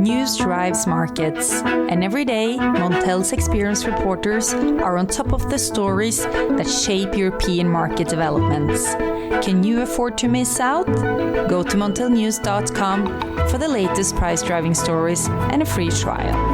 News drives markets, and every day, Montel's experienced reporters are on top of the stories that shape European market developments. Can you afford to miss out? Go to montelnews.com for the latest price-driving stories and a free trial.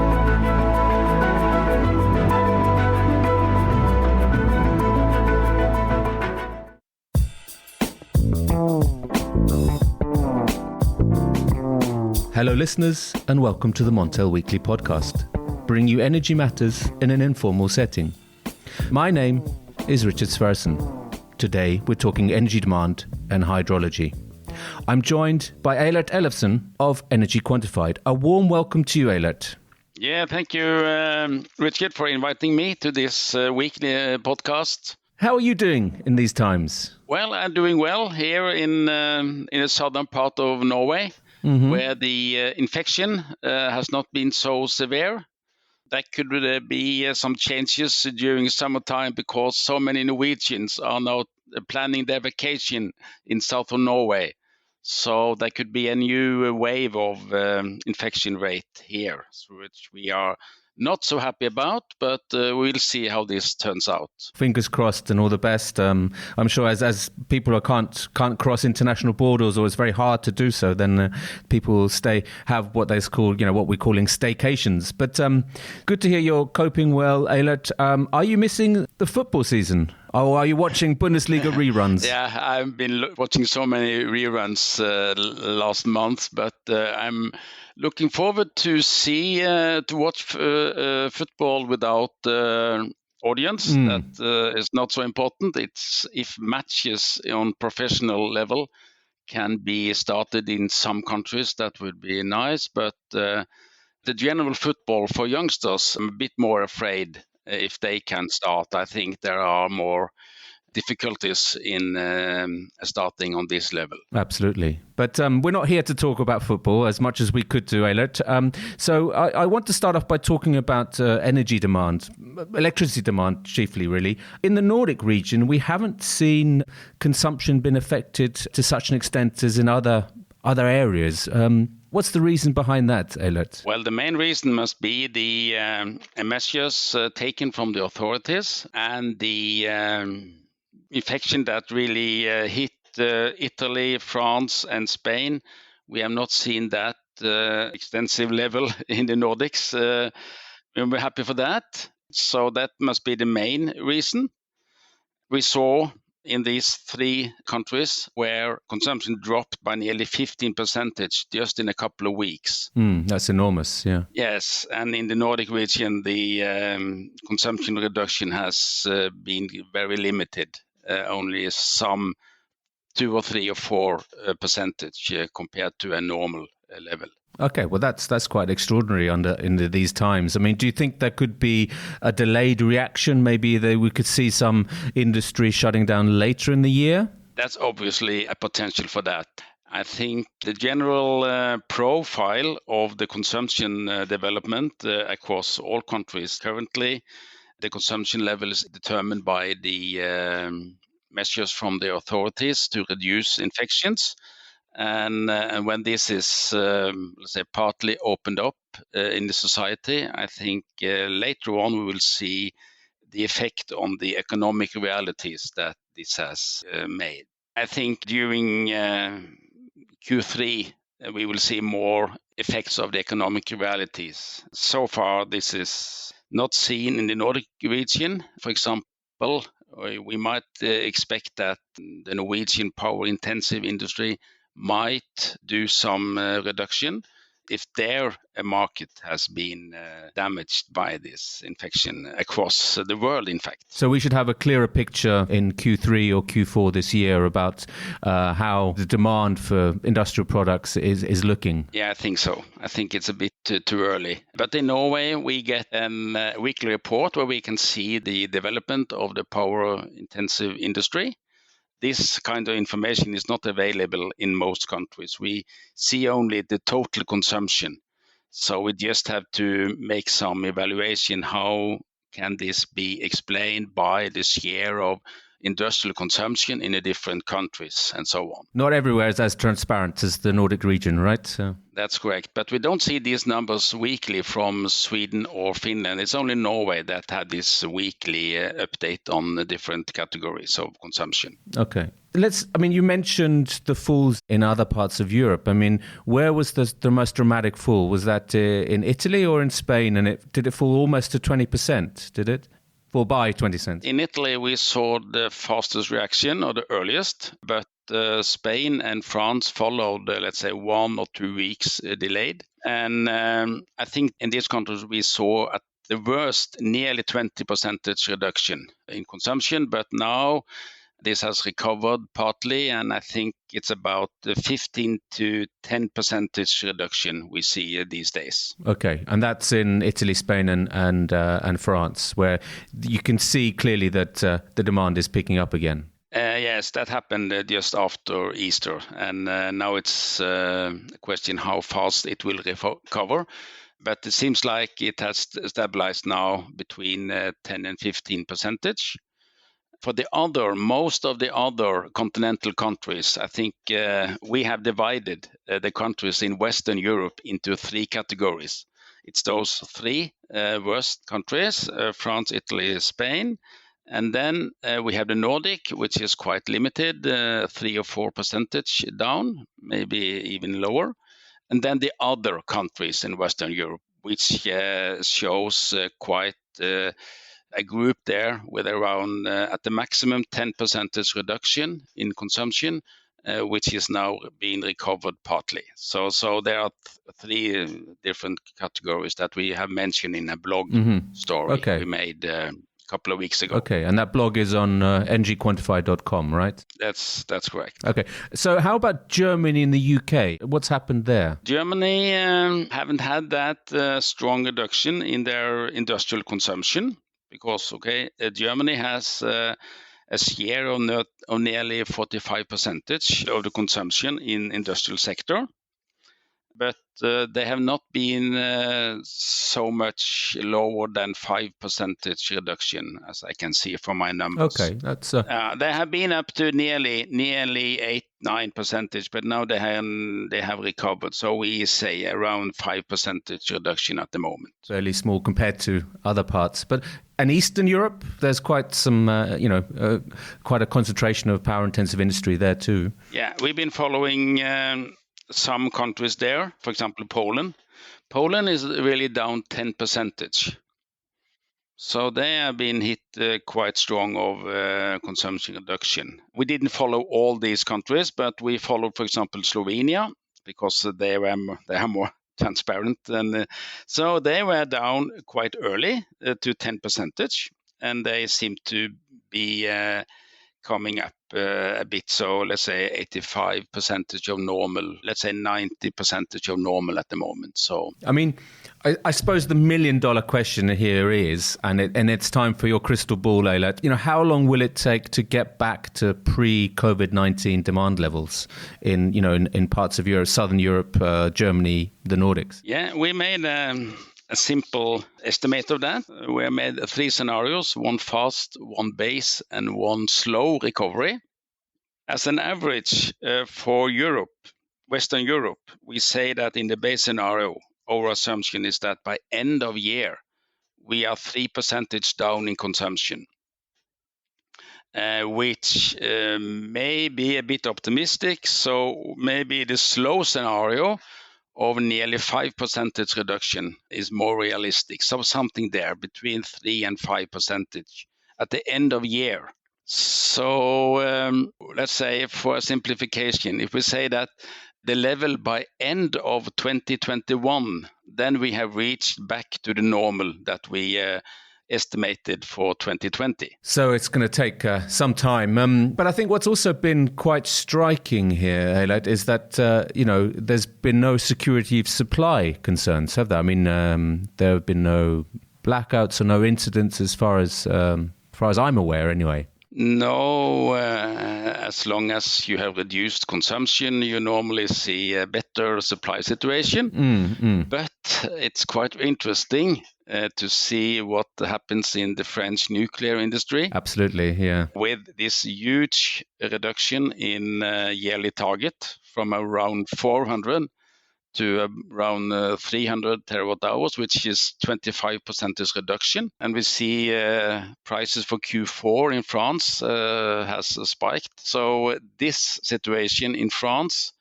Hello listeners, and welcome to the Montel Weekly Podcast, bringing you energy matters in an informal setting. My name is Richard Sverrisson. Today we're talking energy demand and hydrology. I'm joined by Eylert Ellefsen of Energy Quantified. A warm welcome to you, Eylert. Yeah, thank you, Richard, for inviting me to this weekly podcast. How are you doing in these times? Well, I'm doing well here in the southern part of Norway. Where the infection has not been so severe. That could be some changes during summertime because so many Norwegians are now planning their vacation in southern Norway. So there could be a new wave of infection rate here, which we are not so happy about, but we'll see how this turns out. Fingers crossed and all the best. I'm sure as people can't cross international borders, or it's very hard to do so, then people will have what they call, what we're calling staycations. But good to hear you're coping well, Eylert. Are you missing the football season? Or are you watching Bundesliga reruns? Yeah, I've been watching so many reruns last month, but I'm looking forward to watch football without audience. That is not so important. It's if matches on professional level can be started in some countries, that would be nice. But the general football for youngsters, I'm a bit more afraid if they can start. I think there are more difficulties in starting on this level. Absolutely. But we're not here to talk about football as much as we could do, Eylert. So I want to start off by talking about energy demand, electricity demand chiefly, really. In the Nordic region, we haven't seen consumption been affected to such an extent as in other areas. What's the reason behind that, Eylert? Well, the main reason must be the measures taken from the authorities and the infection that really hit Italy, France and Spain. We have not seen that extensive level in the Nordics. We're happy for that. So that must be the main reason. We saw in these three countries where consumption dropped by nearly 15% just in a couple of weeks. That's enormous, yeah. Yes, and in the Nordic region, the consumption reduction has been very limited, only some 2 or 3 or 4% compared to a normal level. Okay, well, that's quite extraordinary in these times. I mean, do you think there could be a delayed reaction? Maybe we could see some industry shutting down later in the year? That's obviously a potential for that. I think the general profile of the consumption development across all countries currently, the consumption level is determined by the measures from the authorities to reduce infections. And when this is, let's say, partly opened up in the society, I think later on we will see the effect on the economic realities that this has made. I think during Q3 we will see more effects of the economic realities. So far, this is not seen in the Nordic region. For example, we might expect that the Norwegian power-intensive industry might do some reduction if their market has been damaged by this infection across the world, in fact. So we should have a clearer picture in Q3 or Q4 this year about how the demand for industrial products is looking. Yeah, I think so. I think it's a bit too early. But in Norway, we get a weekly report where we can see the development of the power-intensive industry. This kind of information is not available in most countries. We see only the total consumption. So we just have to make some evaluation. How can this be explained by the share of industrial consumption in the different countries and so on. Not everywhere is as transparent as the Nordic region, right? So. That's correct. But we don't see these numbers weekly from Sweden or Finland. It's only Norway that had this weekly update on the different categories of consumption. Okay. You mentioned the falls in other parts of Europe. I mean, where was the most dramatic fall? Was that in Italy or in Spain? And did it fall almost to 20%? Did it fall by 20%? In Italy, we saw the fastest reaction, or the earliest, but Spain and France followed, let's say, 1 or 2 weeks delayed. And I think in these countries we saw at the worst nearly 20% reduction in consumption, but now this has recovered partly, and I think it's about 15 to 10% reduction we see these days. Okay, and that's in Italy, Spain, and France, where you can see clearly that the demand is picking up again. Yes, that happened just after Easter, and now it's a question how fast it will recover. But it seems like it has stabilized now between 10 and 15%. For most of the other continental countries, I think we have divided the countries in Western Europe into 3 categories. It's those 3 worst countries, France, Italy, Spain. And then we have the Nordic, which is quite limited, 3 or 4% down, maybe even lower. And then the other countries in Western Europe, which shows quite a group there with around, at the maximum, 10% reduction in consumption, which is now being recovered partly. So there are 3 different categories that we have mentioned in a blog story we made couple of weeks ago. Okay, and that blog is on ngquantified.com, right? That's correct. Okay, so how about Germany and the UK? What's happened there? Germany haven't had that strong reduction in their industrial consumption because, Germany has a share of nearly 45% of the consumption in industrial sector. But they have not been so much lower than 5% reduction, as I can see from my numbers. Okay, that's. They have been up to nearly 8-9%, but now they have recovered. So we say around 5% reduction at the moment. Fairly small compared to other parts, but. And Eastern Europe, there's quite some, quite a concentration of power-intensive industry there too. Yeah, we've been following. Some countries there, for example, Poland. Poland is really down 10%. So they have been hit quite strong of consumption reduction. We didn't follow all these countries, but we followed, for example, Slovenia, because they are more transparent. And so they were down quite early to 10%, and they seem to be coming up a bit, so let's say 85% of normal, let's say 90% of normal at the moment. So I mean, I suppose the $1 million question here is, and it's time for your crystal ball, Eylert. How long will it take to get back to pre-COVID-19 demand levels in parts of Europe, Southern Europe, Germany, the Nordics? Yeah, we made a simple estimate of that. We made 3 scenarios, 1 fast, 1 base, and 1 slow recovery. As an average for Europe, Western Europe, we say that in the base scenario, our assumption is that by end of year, we are 3% down in consumption, which may be a bit optimistic. So maybe the slow scenario of nearly 5% reduction is more realistic. So something there between 3 and 5% at the end of year. So let's say, for a simplification, if we say that the level by end of 2021, then we have reached back to the normal that we estimated for 2020. So it's going to take some time. But I think what's also been quite striking here, Eylert, is that, there's been no security of supply concerns, have there? I mean, there have been no blackouts or no incidents as far as I'm aware anyway. No, as long as you have reduced consumption, you normally see a better supply situation. But it's quite interesting to see what happens in the French nuclear industry. Absolutely, yeah. With this huge reduction in yearly target from around 400 to around 300 terawatt hours, which is 25% reduction. And we see prices for Q4 in France has spiked. So this situation in France,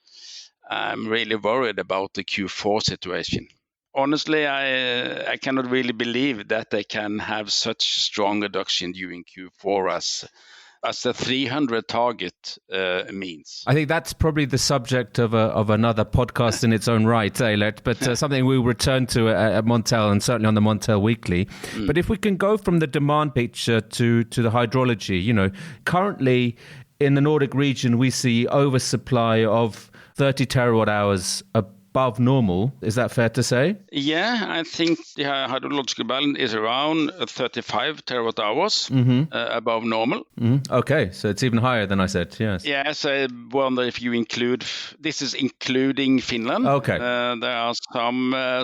I'm really worried about the Q4 situation. Honestly, I cannot really believe that they can have such strong reduction during Q4 as the 300 target means. I think that's probably the subject of another podcast in its own right, Eylert, but something we'll return to at Montel and certainly on the Montel Weekly. But if we can go from the demand picture to the hydrology, currently in the Nordic region, we see oversupply of 30 terawatt hours above normal. Is that fair to say? Yeah, I think the hydrological balance is around 35 terawatt hours above normal. Okay, so it's even higher than I said, yes. Yes, I wonder if you include, this is including Finland. Okay. There are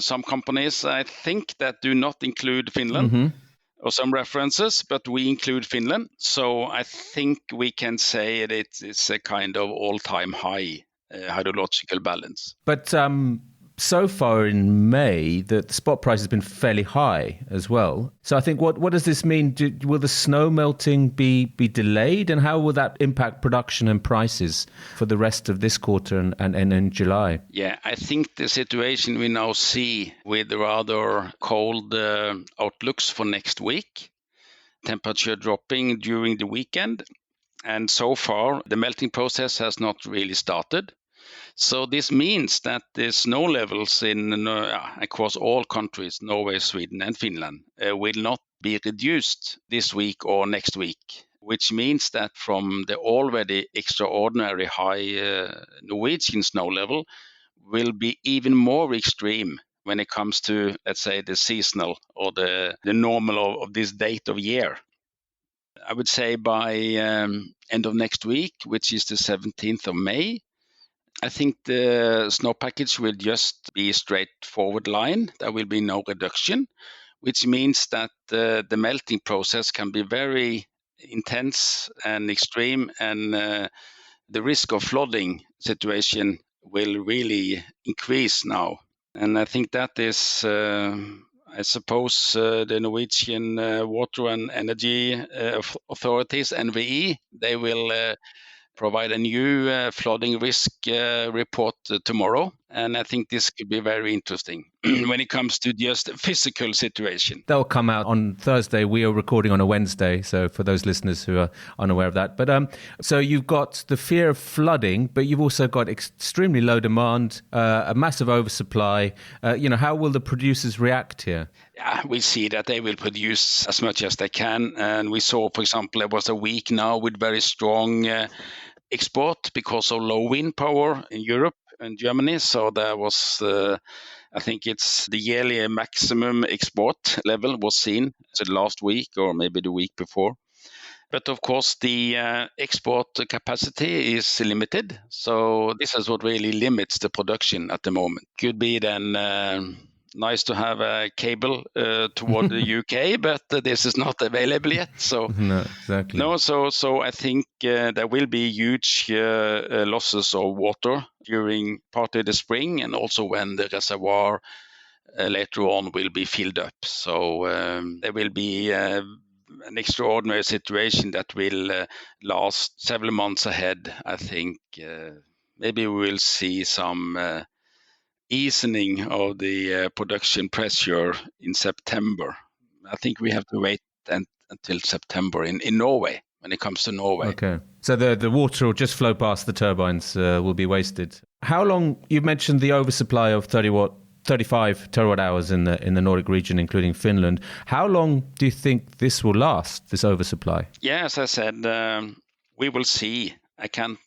some companies, I think, that do not include Finland. Or some references, but we include Finland. So I think we can say that it's a kind of all-time high hydrological balance. But so far in May, the spot price has been fairly high as well. So I think what does this mean? Will the snow melting be delayed? And how will that impact production and prices for the rest of this quarter and in July? Yeah, I think the situation we now see with rather cold outlooks for next week, temperature dropping during the weekend. And so far, the melting process has not really started. So this means that the snow levels across all countries, Norway, Sweden and Finland, will not be reduced this week or next week, which means that from the already extraordinary high Norwegian snow level will be even more extreme when it comes to, let's say, the seasonal or the normal of this date of year. I would say by end of next week, which is the 17th of May, I think the snow package will just be a straightforward line. There will be no reduction, which means that the melting process can be very intense and extreme, and the risk of flooding situation will really increase now. And I think that is, I suppose, the Norwegian Water and Energy Authorities, NVE, they will provide a new flooding risk report tomorrow. And I think this could be very interesting when it comes to just the physical situation. They'll come out on Thursday. We are recording on a Wednesday, so for those listeners who are unaware of that. But so you've got the fear of flooding, but you've also got extremely low demand, a massive oversupply. How will the producers react here? Yeah, we see that they will produce as much as they can. And we saw, for example, there was a week now with very strong export because of low wind power in Europe and Germany. So there was, I think it's the yearly maximum export level was seen last week or maybe the week before. But of course, the export capacity is limited. So this is what really limits the production at the moment. Could be then nice to have a cable toward the UK, but this is not available yet. So no, exactly. No, so I think there will be huge losses of water during partly the spring and also when the reservoir later on will be filled up. So there will be an extraordinary situation that will last several months ahead. I think maybe we will see some easing of the production pressure in September. I think we have to wait until September in Norway when it comes to Norway. Okay. So the water will just flow past the turbines, will be wasted. How long, you mentioned the oversupply of 35 terawatt hours in the Nordic region, including Finland. How long do you think this will last, this oversupply? Yeah, as I said, we will see. I can't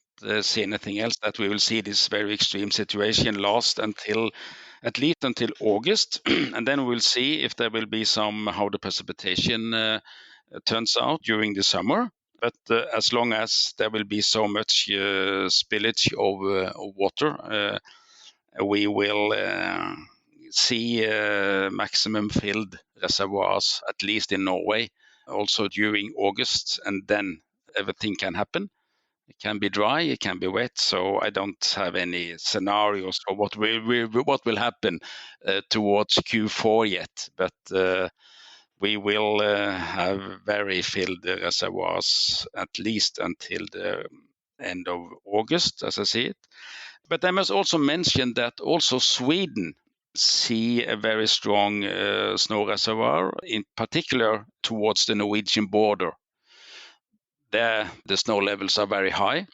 see anything else, that we will see this very extreme situation last at least until August. And then we'll see if there will be how the precipitation turns out during the summer. But as long as there will be so much spillage of water, we will see maximum filled reservoirs, at least in Norway, also during August, and then everything can happen. It can be dry, it can be wet, so I don't have any scenarios for what will happen towards Q4 yet. But we will have very filled reservoirs at least until the end of August, as I see it. But I must also mention that also Sweden see a very strong snow reservoir, in particular towards the Norwegian border. There, the snow levels are very high.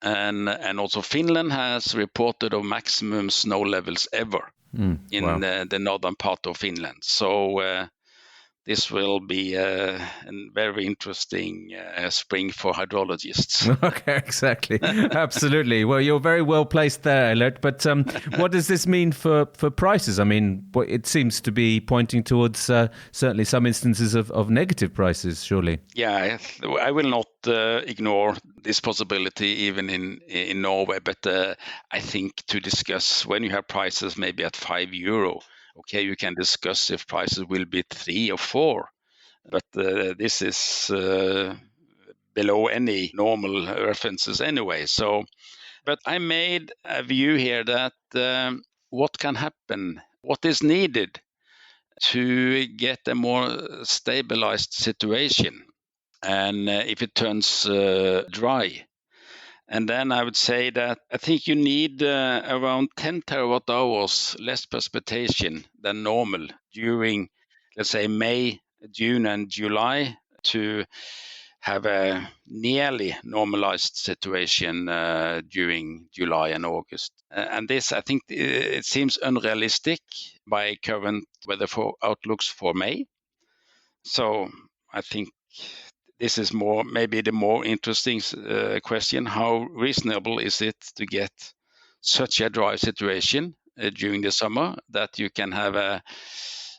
And also Finland has reported of maximum snow levels ever in the northern part of Finland. So this will be a very interesting spring for hydrologists. Okay, exactly. Absolutely. Well, you're very well placed there, Eylert. But what does this mean for prices? I mean, it seems to be pointing towards certainly some instances of negative prices, surely. Yeah, I will not ignore this possibility even in Norway. But I think to discuss when you have prices maybe at €5, okay, you can discuss if prices will be 3 or 4, but this is below any normal references anyway. So, but I made a view here that what can happen, what is needed to get a more stabilized situation, and if it turns dry. And then I would say that I think you need around 10 terawatt hours less precipitation than normal during, let's say, May, June, and July to have a nearly normalized situation during July and August. And this, I think, it seems unrealistic by current weather outlooks for May. So I think this is maybe the more interesting question. How reasonable is it to get such a dry situation during the summer that you can have a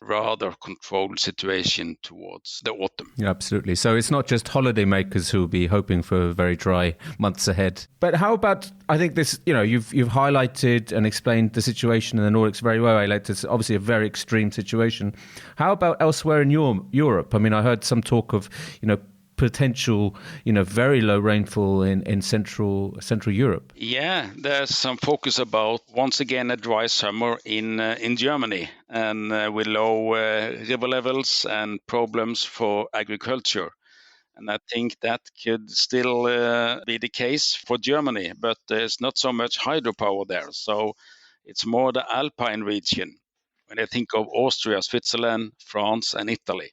rather controlled situation towards the autumn? Yeah, absolutely. So it's not just holidaymakers who will be hoping for very dry months ahead. But how about, I think this, you've highlighted and explained the situation in the Nordics very well, Eylert. It's obviously a very extreme situation. How about elsewhere in Europe? I mean, I heard some talk of, potential, very low rainfall in Central Europe. Yeah, there's some focus about once again a dry summer in Germany, and with low river levels and problems for agriculture. And I think that could still be the case for Germany, but there's not so much hydropower there. So it's more the Alpine region when I think of Austria, Switzerland, France, and Italy.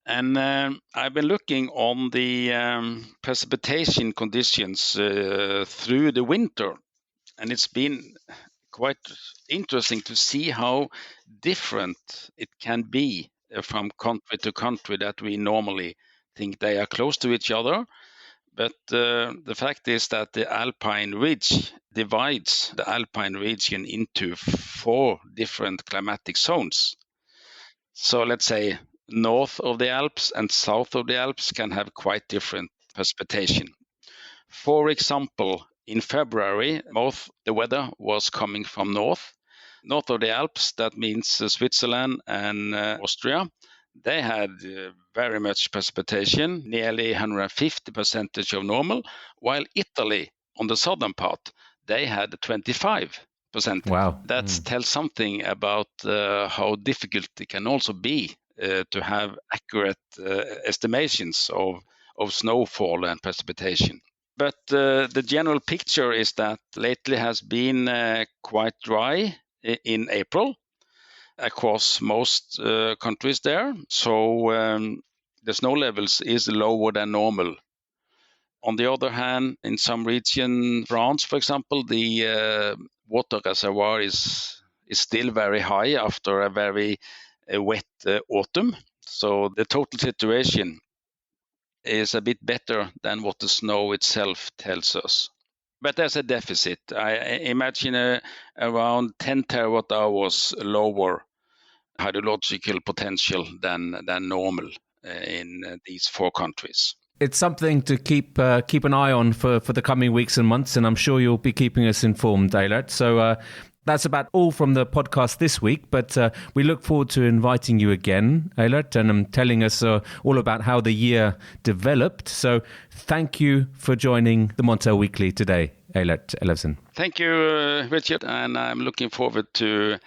And I've been looking on the precipitation conditions through the winter, and it's been quite interesting to see how different it can be from country to country, that we normally think they are close to each other. But the fact is that the Alpine Ridge divides the Alpine region into 4 different climatic zones. So let's say north of the Alps and south of the Alps can have quite different precipitation. For example, in February, most the weather was coming from north of the Alps. That means Switzerland and Austria. They had very much precipitation, nearly 150% of normal, while Italy, on the southern part, they had 25%. Wow. That tells something about how difficult it can also be to have accurate estimations of snowfall and precipitation. But the general picture is that lately has been quite dry in April across most countries there. So the snow levels is lower than normal. On the other hand, in some region, France, for example, the water reservoir is still very high after a very wet autumn. So the total situation is a bit better than what the snow itself tells us. But there's a deficit. I imagine around 10 terawatt hours lower hydrological potential than normal in these 4 countries. It's something to keep an eye on for the coming weeks and months, and I'm sure you'll be keeping us informed, Eylert. So That's about all from the podcast this week, but we look forward to inviting you again, Eylert, and telling us all about how the year developed. So thank you for joining the Montel Weekly today, Eylert Ellefsen. Thank you, Richard, and I'm looking forward to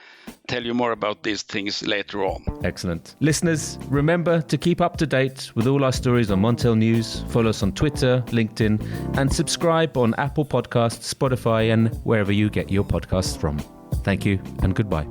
tell you more about these things later on. Excellent. Listeners, remember to keep up to date with all our stories on Montel News. Follow us on Twitter, LinkedIn, and subscribe on Apple Podcasts, Spotify, and wherever you get your podcasts from. Thank you and goodbye.